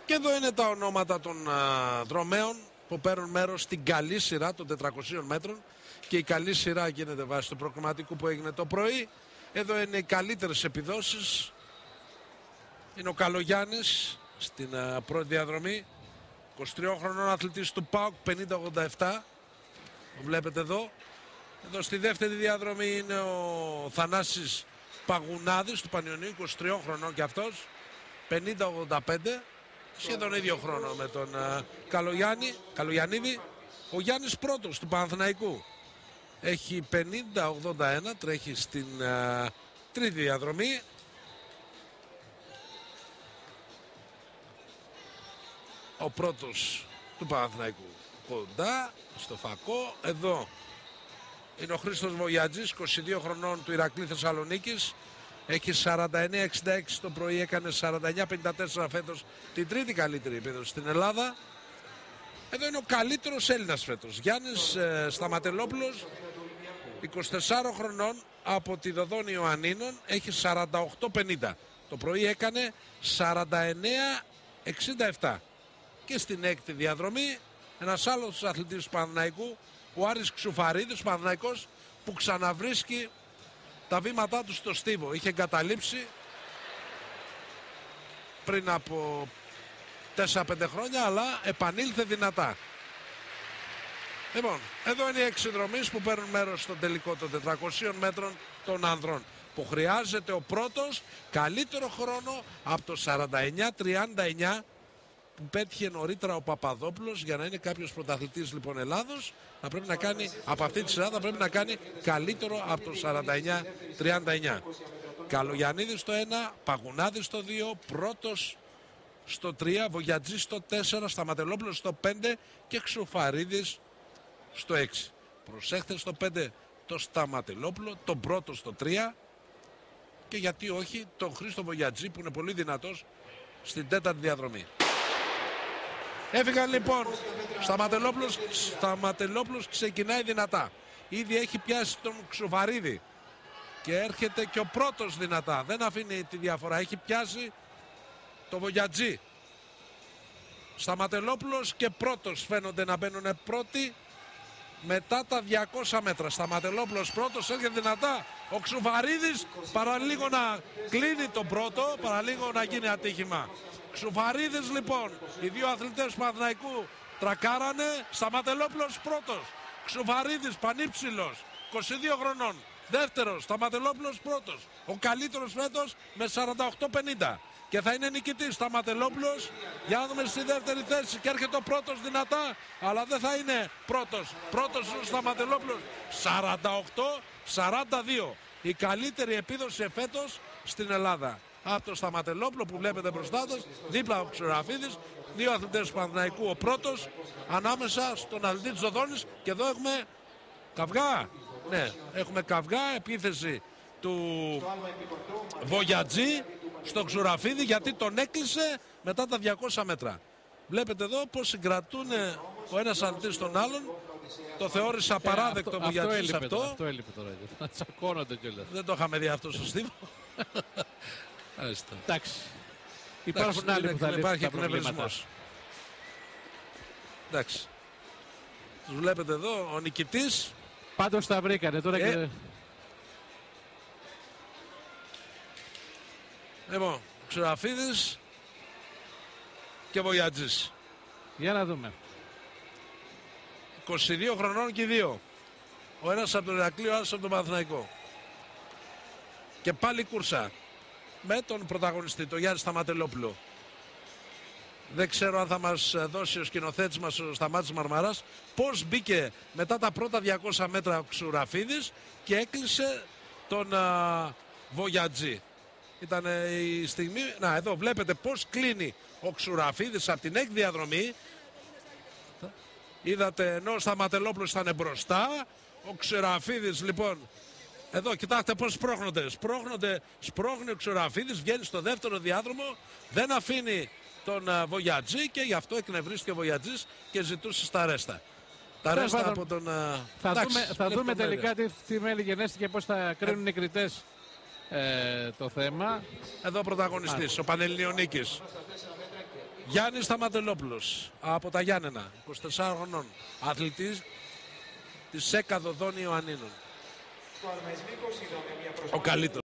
Και εδώ είναι τα ονόματα των δρομέων που παίρνουν μέρος στην καλή σειρά των 400 μέτρων. Και η καλή σειρά γίνεται βάσει του προκριματικού που έγινε το πρωί. Εδώ είναι οι καλύτερες επιδόσεις. Είναι ο Καλογιάννης στην πρώτη διαδρομή. 23 χρονών αθλητής του ΠΑΟΚ, 50-87. Το βλέπετε εδώ. Εδώ στη δεύτερη διαδρομή είναι ο Θανάσης Παγουνάδης του Πανιωνίου, 23 χρονών και αυτός, 50-85. Σχεδόν ίδιο χρόνο με τον Καλογιαννίδη. Ο Γιάννης πρώτος του Παναθηναϊκού. Έχει 50-81, τρέχει στην τρίτη διαδρομή. Ο πρώτος του Παναθηναϊκού κοντά στο φακό. Εδώ είναι ο Χρήστος Βογιατζής, 22 χρονών του Ηρακλή Θεσσαλονίκης. Έχει 49-66 το πρωί, έκανε 49-54 φέτος, την τρίτη καλύτερη επίδοση στην Ελλάδα. Εδώ είναι ο καλύτερος Έλληνας φέτος, Γιάννης Σταματελόπουλος, 24 χρονών από τη Δοδόνη Ιωαννίνων, έχει 48-50. Το πρωί έκανε 49-67. Και στην έκτη διαδρομή ένας άλλος αθλητής του Παναθηναϊκού, ο Άρης Ξουφαρίδης, Παναθηναϊκός, που ξαναβρίσκει τα βήματά του στο στίβο. Είχε εγκαταλείψει πριν από 4-5 χρόνια, αλλά επανήλθε δυνατά. Λοιπόν, εδώ είναι οι 6 δρομείς που παίρνουν μέρος στο τελικό των 400 μέτρων των ανδρών, που χρειάζεται ο πρώτος καλύτερο χρόνο από το 49-39 που πέτυχε νωρίτερα ο Παπαδόπουλος. Για να είναι κάποιος πρωταθλητής λοιπόν Ελλάδος, θα πρέπει να κάνει, από αυτή τη σειρά θα πρέπει να κάνει καλύτερο από το 49-39. Καλογιαννίδης στο 1, Παγουνάδης στο 2, πρώτος στο 3, Βογιατζής στο 4, Σταματελόπουλος στο 5 και Ξουφαρίδης στο 6. Προσέχτε στο 5 το Σταματελόπουλο, τον πρώτο στο 3 και γιατί όχι τον Χρήστο Βογιατζή που είναι πολύ δυνατός στην τέταρτη διαδρομή. Έφυγαν λοιπόν. Σταματελόπουλος ξεκινάει δυνατά. Ήδη έχει πιάσει τον Ξουφαρίδη και έρχεται και ο πρώτος δυνατά. Δεν αφήνει τη διαφορά. Έχει πιάσει το Βογιατζή. Σταματελόπουλος και πρώτος φαίνονται να μπαίνουν πρώτοι μετά τα 200 μέτρα. Σταματελόπουλος πρώτος, έρχεται δυνατά. Ο Ξουφαρίδης παραλίγο να κλείνει τον πρώτο, παραλίγο να γίνει ατύχημα. Ξουφαρίδης λοιπόν, οι δύο αθλητές του Παναθηναϊκού τρακάρανε. Σταματελόπουλος πρώτος, Ξουφαρίδης πανύψηλος, 22 χρονών. Δεύτερος, Σταματελόπουλος πρώτος, ο καλύτερος φέτος με 48-50. Και θα είναι νικητής Σταματελόπουλος. Για να δούμε στη δεύτερη θέση. Και έρχεται ο πρώτος δυνατά, αλλά δεν θα είναι πρώτος. Πρώτος ο Σταματελόπουλος, 48-42. Η καλύτερη επίδοση φέτος στην Ελλάδα. Από το Σταματελόπουλο που βλέπετε μπροστά σας, δίπλα ο Ξουραφίδης, δύο αθλητές του Παναθηναϊκού, ο πρώτος ανάμεσα στον αθλητή της Δοδόνης. Και εδώ έχουμε καυγά. Ναι, έχουμε καυγά, επίθεση του Βογιατζή στο Ξουραφίδη, γιατί τον έκλεισε μετά τα 200 μέτρα. Βλέπετε εδώ πως συγκρατούν ο ένας αθλητής τον άλλον. Το θεώρησα απαράδεκτο Βογιατζής αυτό. Αυτό έλειπε τώρα. Να τσακώνονται κιόλας. Δεν το είχαμε δει αυτό στο στίβο. Εντάξει. Υπάρχουν άλλοι που θα λύσουν τα προβλήματα. Εντάξει. Τους βλέπετε εδώ, ο νικητής. Πάντως τα βρήκανε τώρα και... Λοιπόν, Ξουραφίδης και Βογιατζής. Για να δούμε. 22 χρονών και οι δύο. Ο ένας από τον Ηρακλή, ο άλλος από τον Παναθηναϊκό. Και πάλι κούρσα. Με τον πρωταγωνιστή, τον Γιάννη Σταματελόπουλο. Δεν ξέρω αν θα μας δώσει ο σκηνοθέτης μας, ο Σταμάτης Μαρμαράς, πώς μπήκε μετά τα πρώτα 200 μέτρα ο Ξουραφίδης και έκλεισε τον Βογιατζή. Ήταν η στιγμή, να εδώ βλέπετε πώς κλείνει ο Ξουραφίδης από την έκτη διαδρομή. Είδατε ενώ ο Σταματελόπουλος ήταν μπροστά, ο Ξουραφίδης λοιπόν, εδώ κοιτάξτε πώς σπρώχνει ο Ξουραφίδης, βγαίνει στο δεύτερο διάδρομο, δεν αφήνει τον Βογιατζή και γι' αυτό εκνευρίστηκε ο Βογιατζής και ζητούσε στα ρέστα. Τα ρέστα από τον... Θα δούμε τελικά τι μέλη γενέστηκε και πώς θα κρίνουν οι κριτές το θέμα. Εδώ ο πρωταγωνιστής, ο Πανελληνιονίκης. Γιάννης Σταματελόπουλος από τα Γιάννενα, 24 χρονών, αθλητής της ΣΕΚΑ Δοδών Ιωαννίνων. Ο καλύτερος.